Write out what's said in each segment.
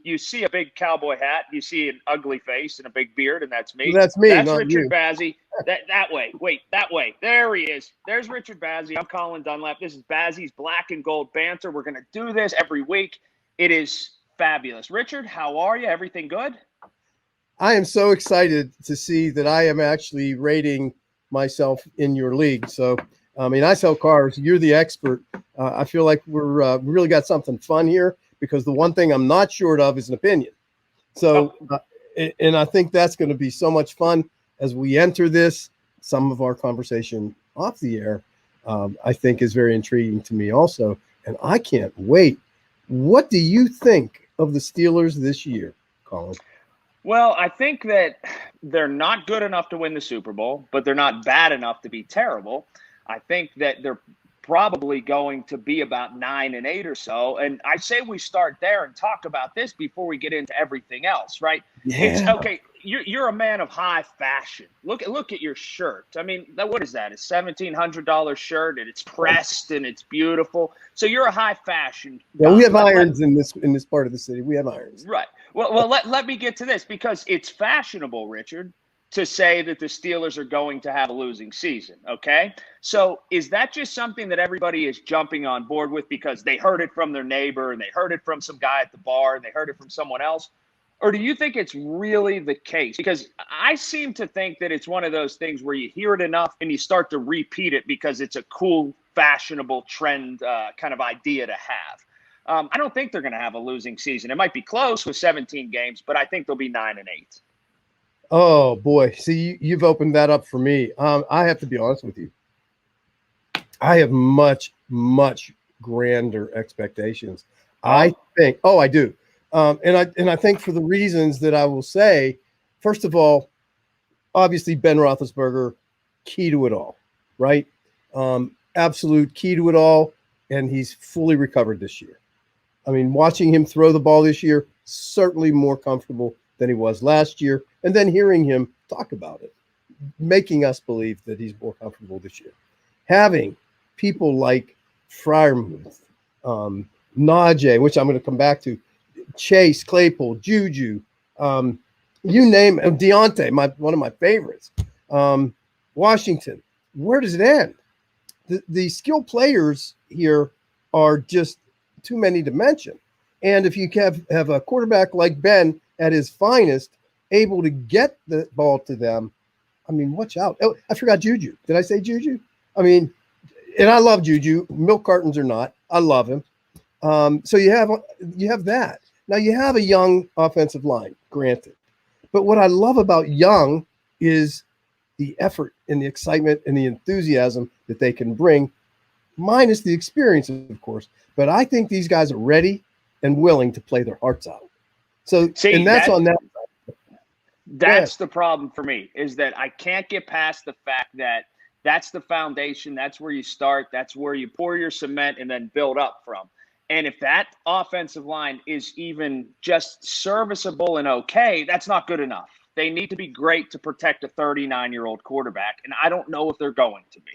you see a big cowboy hat, you see an ugly face and a big beard, and that's me. Well, that's me, That's not Richard you. Bazzy. That way. Wait, that way. There he is. There's Richard Bazzy. I'm Colin Dunlap. This is Bazzy's Black and Gold Banter. We're going to do this every week. It is fabulous. Richard, how are you? Everything good? I am so excited to see that I am actually rating myself in your league. So, I mean, I sell cars. You're the expert. I feel like we really got something fun here because the one thing I'm not short of is an opinion. So, and I think that's going to be so much fun as we enter this. Some of our conversation off the air, I think, is very intriguing to me also. And I can't wait. What do you think of the Steelers this year, Colin? Well, I think that they're not good enough to win the Super Bowl, but they're not bad enough to be terrible. I think that they're probably going to be about 9-8 or so. And I say we start there and talk about this before we get into everything else, right? Yeah. It's okay. You're a man of high fashion. Look at your shirt. I mean, what is that? A $1,700 shirt, and it's pressed and it's beautiful. So you're a high fashion guy. Yeah, we have irons in this part of the city. We have irons. Right. Well, let me get to this because it's fashionable, Richard, to say that the Steelers are going to have a losing season, okay? So is that just something that everybody is jumping on board with because they heard it from their neighbor and they heard it from some guy at the bar and they heard it from someone else? Or do you think it's really the case? Because I seem to think that it's one of those things where you hear it enough and you start to repeat it because it's a cool, fashionable trend kind of idea to have. I don't think they're going to have a losing season. It might be close with 17 games, but I think they'll be 9-8. Oh boy! See, you've opened that up for me. I have to be honest with you. I have much grander expectations. I think. Oh, I do. And I think for the reasons that I will say. First of all, obviously Ben Roethlisberger, key to it all, right? Absolute key to it all, and he's fully recovered this year. I mean, watching him throw the ball this year, certainly more comfortable than he was last year. And then hearing him talk about it, making us believe that he's more comfortable this year. Having people like Freiermuth, Najee, which I'm going to come back to, Chase, Claypool, Juju, you name it, Deontay, one of my favorites, Washington. Where does it end? The skilled players here are just too many to mention. And if you have a quarterback like Ben at his finest, able to get the ball to them, I mean, watch out. Oh, I forgot Juju. Did I say Juju? I mean, and I love Juju, milk cartons or not. I love him. So you have that. Now you have a young offensive line, granted. But what I love about young is the effort and the excitement and the enthusiasm that they can bring, minus the experience, of course. But I think these guys are ready and willing to play their hearts out. So, and that's on that. That's the problem for me, is that I can't get past the fact that that's the foundation. That's where you start. That's where you pour your cement and then build up from. And if that offensive line is even just serviceable and okay, that's not good enough. They need to be great to protect a 39-year-old quarterback, and I don't know if they're going to be.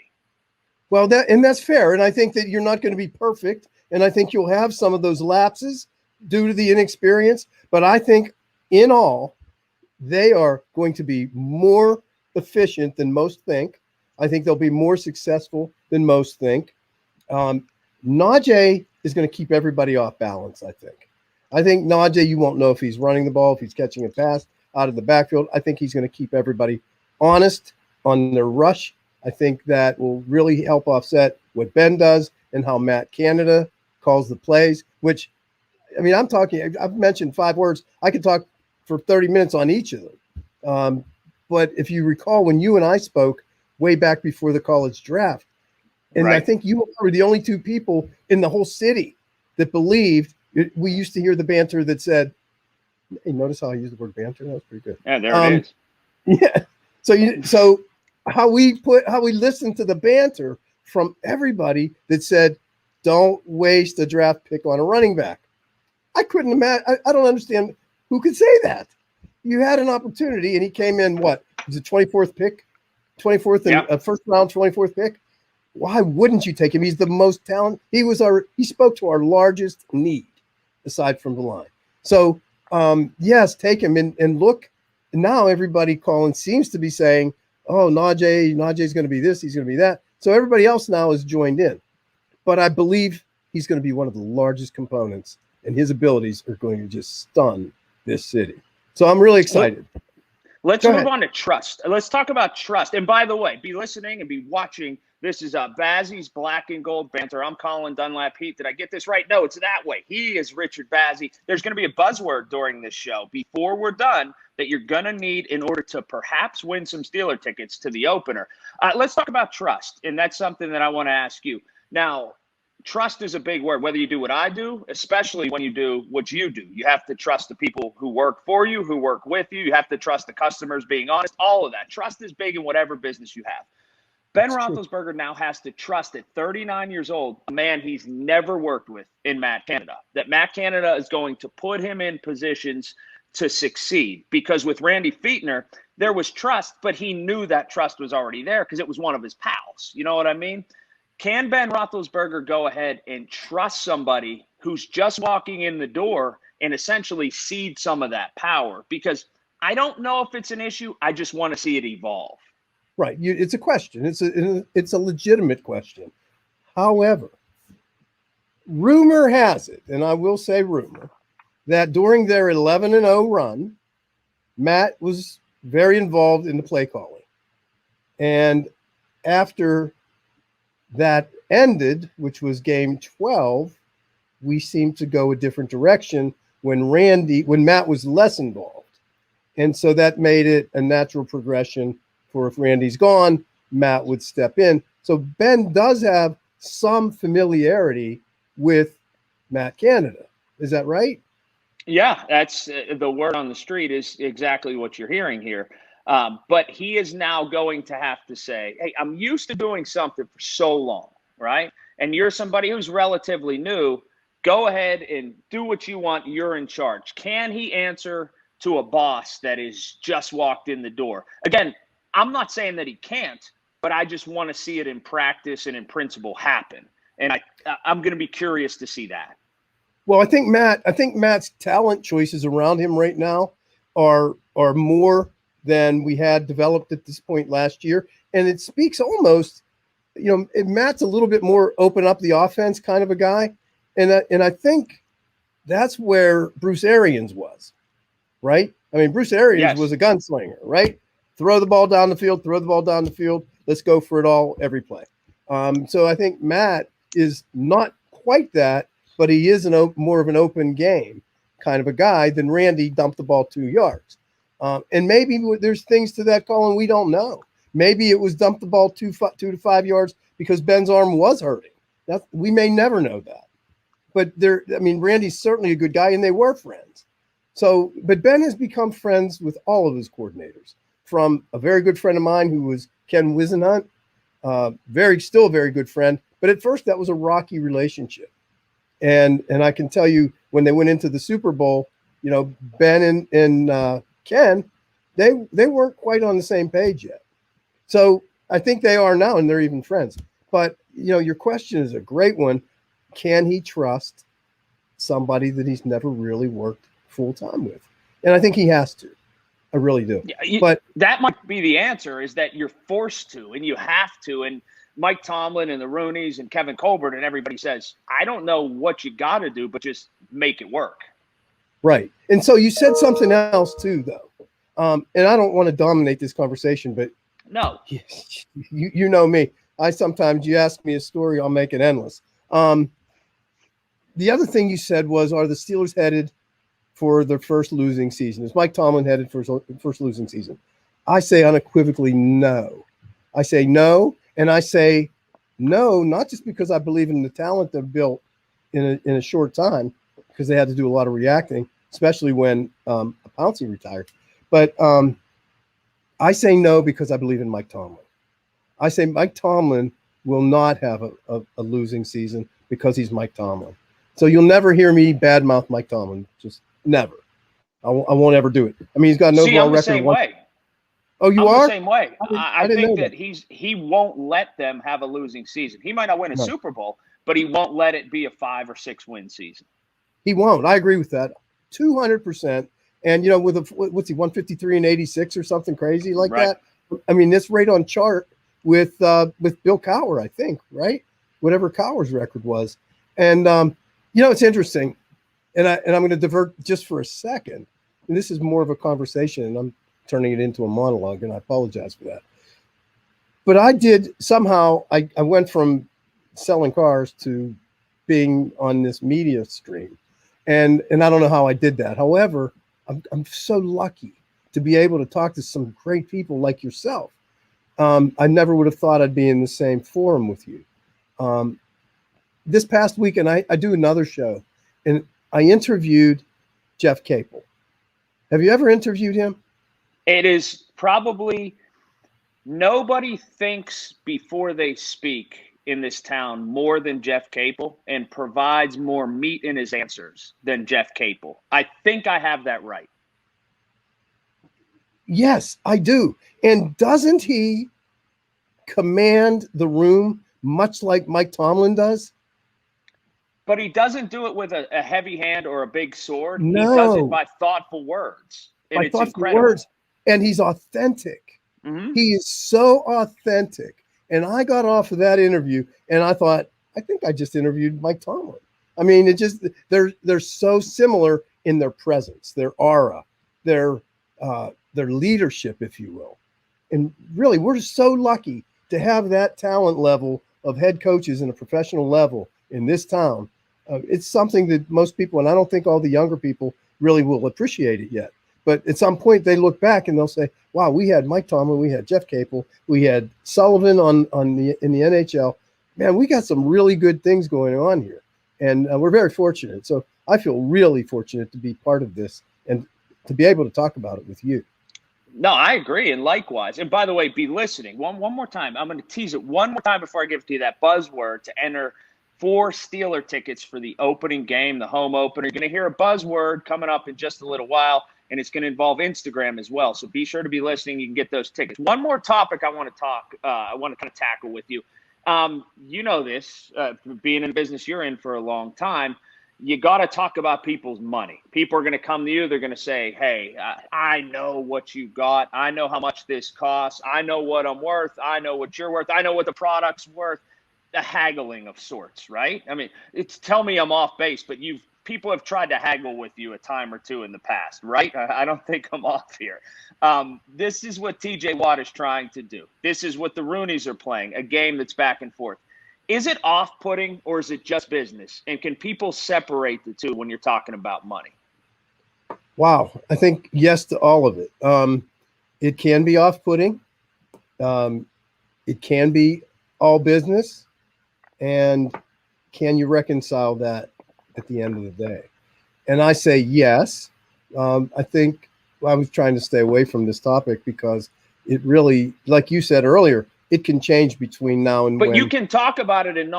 Well, that's fair, and I think that you're not going to be perfect, and I think you'll have some of those lapses due to the inexperience, but I think in all, they are going to be more efficient than most think. I think they'll be more successful than most think. Najee is going to keep everybody off balance, I think. I think Najee, you won't know if he's running the ball, if he's catching a pass out of the backfield. I think he's going to keep everybody honest on their rush. I think that will really help offset what Ben does and how Matt Canada calls the plays, which, I mean, I've mentioned 5 words. I could talk for 30 minutes on each of them. But if you recall, when you and I spoke way back before the college draft, and right. I think you were the only 2 people in the whole city that believed, we used to hear the banter that said, hey, notice how I used the word banter? That was pretty good. Yeah, there it is. Yeah. So how we listened to the banter from everybody that said, don't waste a draft pick on a running back. I couldn't imagine. I don't understand who could say that. You had an opportunity, and he came in, what? Was it 24th pick? 24th and first round, 24th pick? Why wouldn't you take him? He's the most talented. He spoke to our largest need, aside from the line. So, yes, take him and look. Now everybody, Colin, seems to be saying, oh, Najee's going to be this, he's going to be that. So everybody else now is joined in. But I believe he's going to be one of the largest components, and his abilities are going to just stun this city. So I'm really excited. Let's move on to trust. Let's talk about trust. And by the way, be listening and be watching. This is Bazzy's Black and Gold Banter. I'm Colin Dunlap. Pete, did I get this right? No, it's that way. He is Richard Bazzy. There's going to be a buzzword during this show before we're done that you're going to need in order to perhaps win some Steeler tickets to the opener. Let's talk about trust, and that's something that I want to ask you. Now, trust is a big word, whether you do what I do, especially when you do what you do. You have to trust the people who work for you, who work with you. You have to trust the customers being honest, all of that. Trust is big in whatever business you have. Ben Roethlisberger now has to trust at 39 years old, a man he's never worked with in Matt Canada, that Matt Canada is going to put him in positions to succeed. Because with Randy Fichtner, there was trust, but he knew that trust was already there because it was one of his pals. You know what I mean? Can Ben Roethlisberger go ahead and trust somebody who's just walking in the door and essentially cede some of that power? Because I don't know if it's an issue. I just want to see it evolve. Right. It's a question. It's a legitimate question. However, rumor has it, and I will say rumor, that during their 11-0 run, Matt was very involved in the play calling. And after that ended, which was game 12, we seemed to go a different direction when Matt was less involved. And so that made it a natural progression for if Randy's gone, Matt would step in. So Ben does have some familiarity with Matt Canada. Is that right? Yeah, that's the word on the street is exactly what you're hearing here. But he is now going to have to say, hey, I'm used to doing something for so long, right? And you're somebody who's relatively new. Go ahead and do what you want. You're in charge. Can he answer to a boss that is just walked in the door? Again, I'm not saying that he can't, but I just want to see it in practice and in principle happen. And I'm going to be curious to see that. Well, I think Matt's talent choices around him right now are more than we had developed at this point last year. And it speaks almost, Matt's a little bit more open up the offense kind of a guy. And I think that's where Bruce Arians was, right? I mean, Bruce Arians was a gunslinger, right? Throw the ball down the field. Let's go for it all every play. So I think Matt is not quite that, but he is more of an open game kind of a guy than Randy dumped the ball 2 yards. And maybe there's things to that, Colin, we don't know. Maybe it was dump the ball 2 to 5 yards because Ben's arm was hurting. We may never know that. But Randy's certainly a good guy, and they were friends. So, but Ben has become friends with all of his coordinators, from a very good friend of mine who was Ken Wisenhunt, still a very good friend. But at first, that was a rocky relationship. And I can tell you, when they went into the Super Bowl, Ben and Ken, they weren't quite on the same page yet. So I think they are now, and they're even friends. But, your question is a great one. Can he trust somebody that he's never really worked full time with? And I think he has to. I really do. Yeah, but that might be the answer, is that you're forced to and you have to. And Mike Tomlin and the Rooneys and Kevin Colbert and everybody says, I don't know what you got to do, but just make it work. Right. And so you said something else too, though. And I don't want to dominate this conversation, but no, you know me. Sometimes you ask me a story, I'll make it endless. The other thing you said was, are the Steelers headed for their first losing season? Is Mike Tomlin headed for his first losing season? I say unequivocally no. I say no, and I say no, not just because I believe in the talent they've built in a short time, because they had to do a lot of reacting, especially when Pouncey retired. But I say no because I believe in Mike Tomlin. I say Mike Tomlin will not have a losing season because he's Mike Tomlin. So you'll never hear me badmouth Mike Tomlin. Just never. I won't ever do it. I mean, he's got an overall record. The same way. Oh, you I'm are? the same way. I think that he won't let them have a losing season. He might not win a Super Bowl, but he won't let it be a 5 or 6 win season. He won't. I agree with that. 200%. And, with what's he, 153 and 86 or something crazy like Right. that? I mean, that's right on chart with Bill Cowher, I think, right? Whatever Cowher's record was. And, it's interesting. And I'm going to divert just for a second. And this is more of a conversation, and I'm turning it into a monologue, and I apologize for that. But I went from selling cars to being on this media stream. And I don't know how I did that. However, I'm so lucky to be able to talk to some great people like yourself. I never would have thought I'd be in the same forum with you. This past weekend, I do another show, and I interviewed Jeff Capel. Have you ever interviewed him? It is probably nobody thinks before they speak in this town more than Jeff Capel and provides more meat in his answers than Jeff Capel. I think I have that right. Yes, I do. And doesn't he command the room much like Mike Tomlin does? But he doesn't do it with a heavy hand or a big sword. No. He does it by thoughtful words. And it's incredible. Words. And he's authentic. Mm-hmm. He is so authentic. And I got off of that interview and I thought, I think I just interviewed Mike Tomlin. I mean, they're so similar in their presence, their aura, their leadership, if you will. And really, we're so lucky to have that talent level of head coaches in a professional level in this town. It's something that most people, and I don't think all the younger people really will appreciate it yet. But at some point they look back and they'll say, wow, we had Mike Tomlin, we had Jeff Capel, we had Sullivan in the NHL. Man, we got some really good things going on here. And we're very fortunate. So I feel really fortunate to be part of this and to be able to talk about it with you. No, I agree. And likewise. And by the way, be listening. One more time. I'm going to tease it one more time before I give it to you, that buzzword to enter 4 Steeler tickets for the opening game, the home opener. You're going to hear a buzzword coming up in just a little while, and it's going to involve Instagram as well. So be sure to be listening. You can get those tickets. One more topic I want to kind of tackle with you. You know this, being in the business you're in for a long time, you got to talk about people's money. People are going to come to you. They're going to say, hey, I know what you got. I know how much this costs. I know what I'm worth. I know what you're worth. I know what the product's worth. A haggling of sorts, right? I mean, tell me I'm off base, but people have tried to haggle with you a time or two in the past, right? I don't think I'm off here. This is what TJ Watt is trying to do. This is what the Rooneys are playing, a game that's back and forth. Is it off-putting or is it just business? And can people separate the two when you're talking about money? Wow. I think yes to all of it. It can be off-putting. It can be all business. And can you reconcile that at the end of the day? And I say yes. I think I was trying to stay away from this topic because it really, like you said earlier, it can change between now and but when. You can talk about it and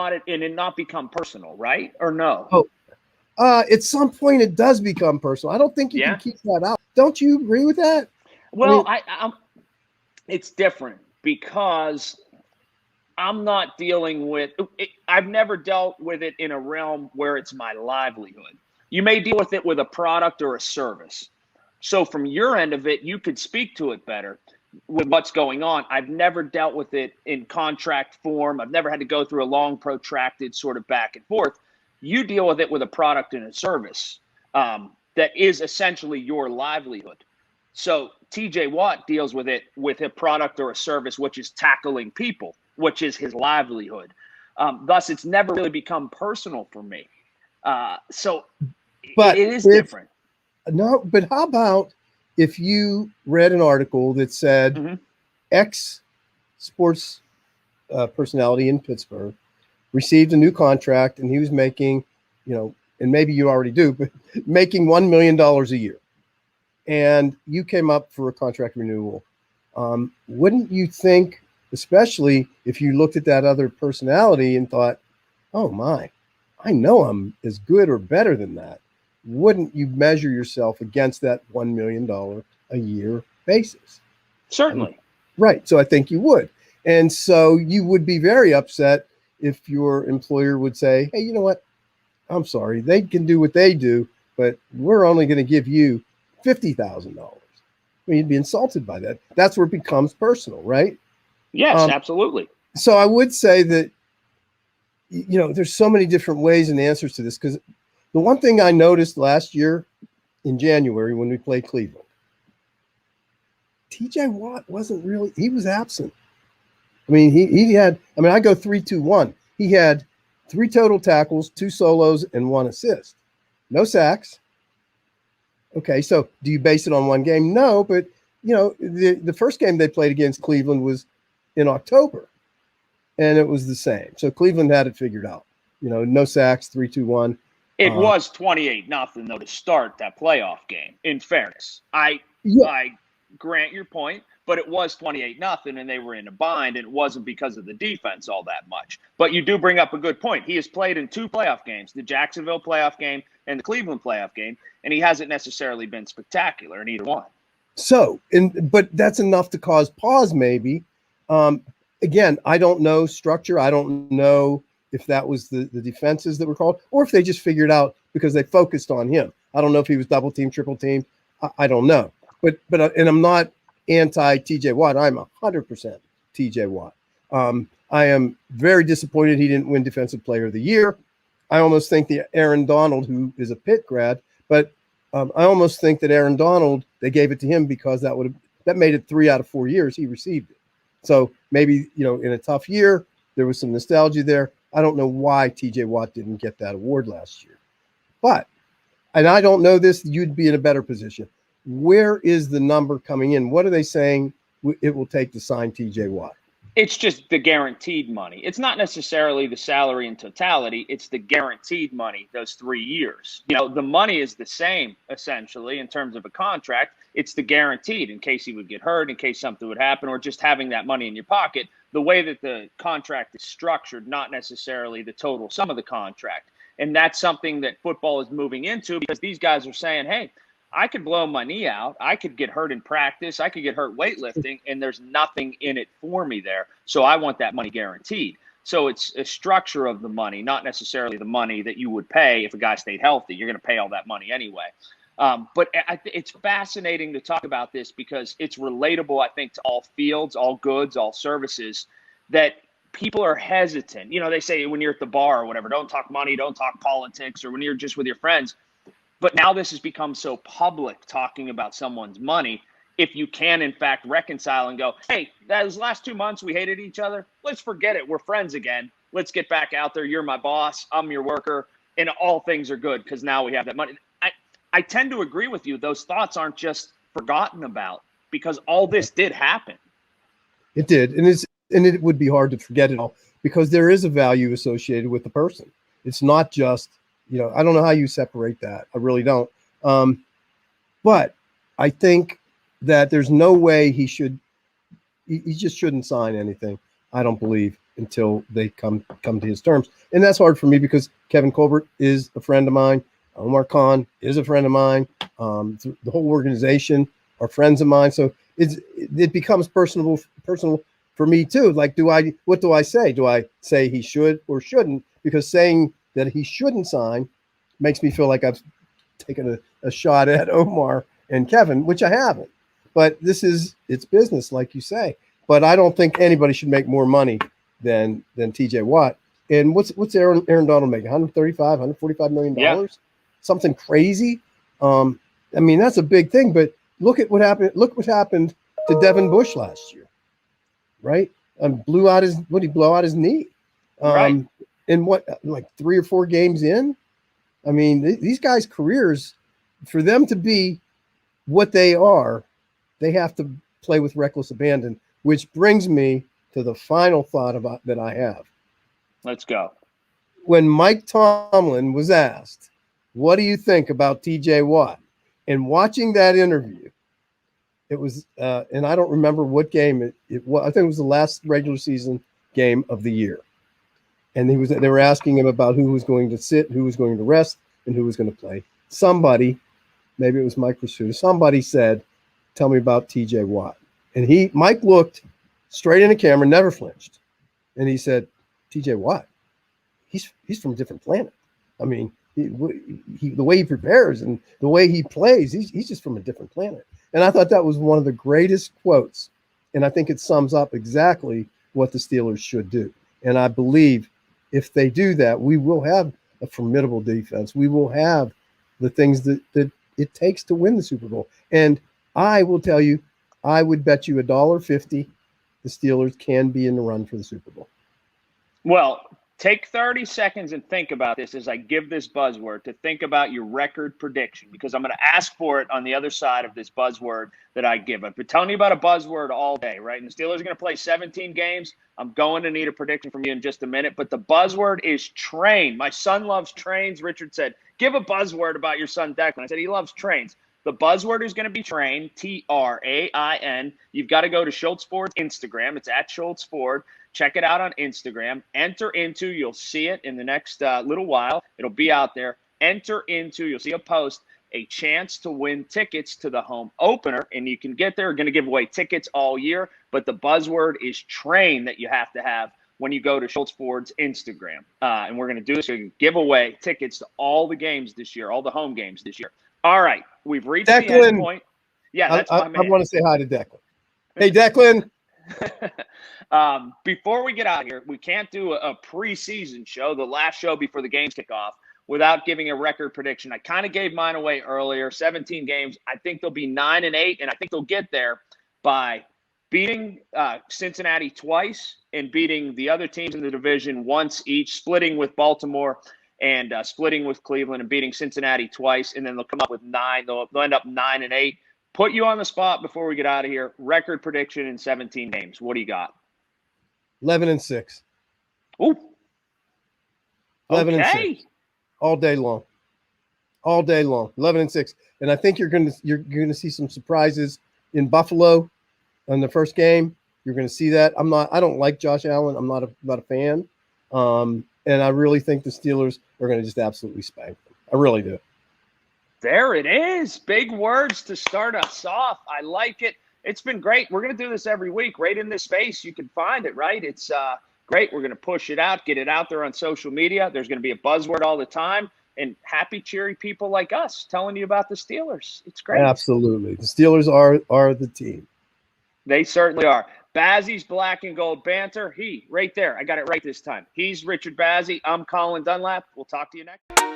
not become personal, right? Or no? At some point it does become personal. I don't think you can keep that out. Don't you agree with that? Well, it's different because I'm not dealing with it. I've never dealt with it in a realm where it's my livelihood. You may deal with it with a product or a service. So from your end of it, you could speak to it better with what's going on. I've never dealt with it in contract form. I've never had to go through a long, protracted sort of back and forth. You deal with it with a product and a service that is essentially your livelihood. So TJ Watt deals with it with a product or a service, which is tackling people, which is his livelihood. Thus, it's never really become personal for me. But it is different. No, but how about if you read an article that said X sports personality in Pittsburgh received a new contract and he was making, and maybe you already do, but making $1 million a year. And you came up for a contract renewal. Wouldn't you think, especially if you looked at that other personality and thought, oh my, I know I'm as good or better than that. Wouldn't you measure yourself against that $1 million a year basis? Certainly. Right. So I think you would. And so you would be very upset if your employer would say, hey, you know what? I'm sorry. They can do what they do, but we're only going to give you $50,000. I mean, you'd be insulted by that. That's where it becomes personal, right? Yes, absolutely. So I would say that, there's so many different ways and answers to this, because the one thing I noticed last year in January when we played Cleveland, TJ Watt he was absent. I mean, I go 3-2-1. He had 3 total tackles, 2 solos, and 1 assist. No sacks. Okay, so do you base it on one game? No, but the first game they played against Cleveland was in October, and it was the same. So Cleveland had it figured out. No sacks, 3-2-1. It was 28-0 though to start that playoff game. In fairness, I grant your point, but it was 28-0, and they were in a bind, and it wasn't because of the defense all that much. But you do bring up a good point. He has played in 2 playoff games, the Jacksonville playoff game and the Cleveland playoff game, and he hasn't necessarily been spectacular in either one. So, but that's enough to cause pause, maybe. Again, I don't know structure. I don't know if that was the defenses that were called, or if they just figured out because they focused on him. I don't know if he was double team, triple team. I don't know. But and I'm not anti TJ Watt. I'm 100% TJ Watt. I am very disappointed he didn't win Defensive Player of the Year. I almost think that Aaron Donald, who is a Pitt grad, but I almost think that Aaron Donald, they gave it to him because that made it 3 out of 4 years he received it. So maybe, in a tough year, there was some nostalgia there. I don't know why TJ Watt didn't get that award last year. And I don't know this, you'd be in a better position. Where is the number coming in? What are they saying it will take to sign TJ Watt? It's just the guaranteed money. It's not necessarily the salary in totality. It's the guaranteed money, those 3 years. The money is the same, essentially, in terms of a contract. It's the guaranteed in case he would get hurt, in case something would happen, or just having that money in your pocket. The way that the contract is structured, not necessarily the total sum of the contract. And that's something that football is moving into, because these guys are saying, hey, I could blow my knee out. I could get hurt in practice. I could get hurt weightlifting, and there's nothing in it for me there. So I want that money guaranteed. So it's a structure of the money, not necessarily the money that you would pay if a guy stayed healthy. You're going to pay all that money anyway. But it's fascinating to talk about this because it's relatable, I think, to all fields, all goods, all services, that people are hesitant. They say when you're at the bar or whatever, don't talk money, don't talk politics, or when you're just with your friends. But now this has become so public, talking about someone's money. If you can, in fact, reconcile and go, hey, those last 2 months we hated each other. Let's forget it. We're friends again. Let's get back out there. You're my boss. I'm your worker. And all things are good because now we have that money. I tend to agree with you. Those thoughts aren't just forgotten about because all this did happen. It did. And it would be hard to forget it all because there is a value associated with the person. It's not just, I don't know how you separate that. I really don't. But I think that there's no way he just shouldn't sign anything, I don't believe, until they come to his terms. And that's hard for me because Kevin Colbert is a friend of mine. Omar Khan is a friend of mine. The whole organization are friends of mine. So it becomes personal for me too. Like, what do I say? Do I say he should or shouldn't? Because saying that he shouldn't sign makes me feel like I've taken a shot at Omar and Kevin, which I haven't. But it's business, like you say. But I don't think anybody should make more money than TJ Watt. And what's Aaron Donald making? $135 million? Yeah. Something crazy. I mean, that's a big thing. But look what happened to Devin Bush last year, right? He blew out his knee. Right. And like 3 or 4 games in? I mean, these guys' careers, for them to be what they are, they have to play with reckless abandon, which brings me to the final thought that I have. Let's go. When Mike Tomlin was asked, what do you think about TJ Watt? And watching that interview, it was, and I don't remember what game it was. I think it was the last regular season game of the year. And they were asking him about who was going to sit, who was going to rest, and who was going to play. Somebody, maybe it was Mike Rasuda, somebody said, tell me about TJ Watt. And Mike looked straight in the camera, never flinched. And he said, TJ Watt, he's from a different planet. I mean, the way he prepares and the way he plays, he's just from a different planet. And I thought that was one of the greatest quotes. And I think it sums up exactly what the Steelers should do. And I believe if they do that, we will have a formidable defense. We will have the things that it takes to win the Super Bowl. And I will tell you, I would bet you $1.50 the Steelers can be in the run for the Super Bowl. Well, take 30 seconds and think about this as I give this buzzword, to think about your record prediction, because I'm going to ask for it on the other side of this buzzword that I give. I've been telling you about a buzzword all day, right? And the Steelers are going to play 17 games. I'm going to need a prediction from you in just a minute, but the buzzword is train. My son loves trains. Richard said, give a buzzword about your son, Declan. I said, he loves trains. The buzzword is going to be train, Train. You've got to go to Schultz Ford's Instagram. It's at Schultz Ford. Check it out on Instagram. Enter into, you'll see it in the next little while. It'll be out there. Enter into, you'll see a post, a chance to win tickets to the home opener. And you can get there. We're going to give away tickets all year. But the buzzword is train that you have to have when you go to Schultz Ford's Instagram. And we're going to do this. We're going to give away tickets to all the games this year, all the home games this year. All right. We've reached the end point. Yeah, that's my man. I want to say hi to Declan. Hey, Declan. Before we get out of here, we can't do a preseason show, the last show before the games kick off, without giving a record prediction. I kind of gave mine away earlier, 17 games. I think they'll be 9-8, and I think they'll get there by beating Cincinnati twice and beating the other teams in the division once each, splitting with Baltimore and splitting with Cleveland and beating Cincinnati twice, and then they'll come up with 9. They'll end up 9-8. Put you on the spot before we get out of here. Record prediction in 17 games. What do you got? 11-6. Ooh. 11-6. All day long. All day long. 11-6. And I think you're gonna see some surprises in Buffalo in the first game. You're gonna see that. I don't like Josh Allen. I'm not a fan. And I really think the Steelers are going to just absolutely spank them. I really do. There it is. Big words to start us off. I like it. It's been great. We're going to do this every week right in this space. You can find it, right? It's great. We're going to push it out, get it out there on social media. There's going to be a buzzword all the time. And happy, cheery people like us telling you about the Steelers. It's great. Absolutely. The Steelers are the team. They certainly are. Bazzy's Black and Gold Banter. Right there. I got it right this time. He's Richard Bazzy. I'm Colin Dunlap. We'll talk to you next.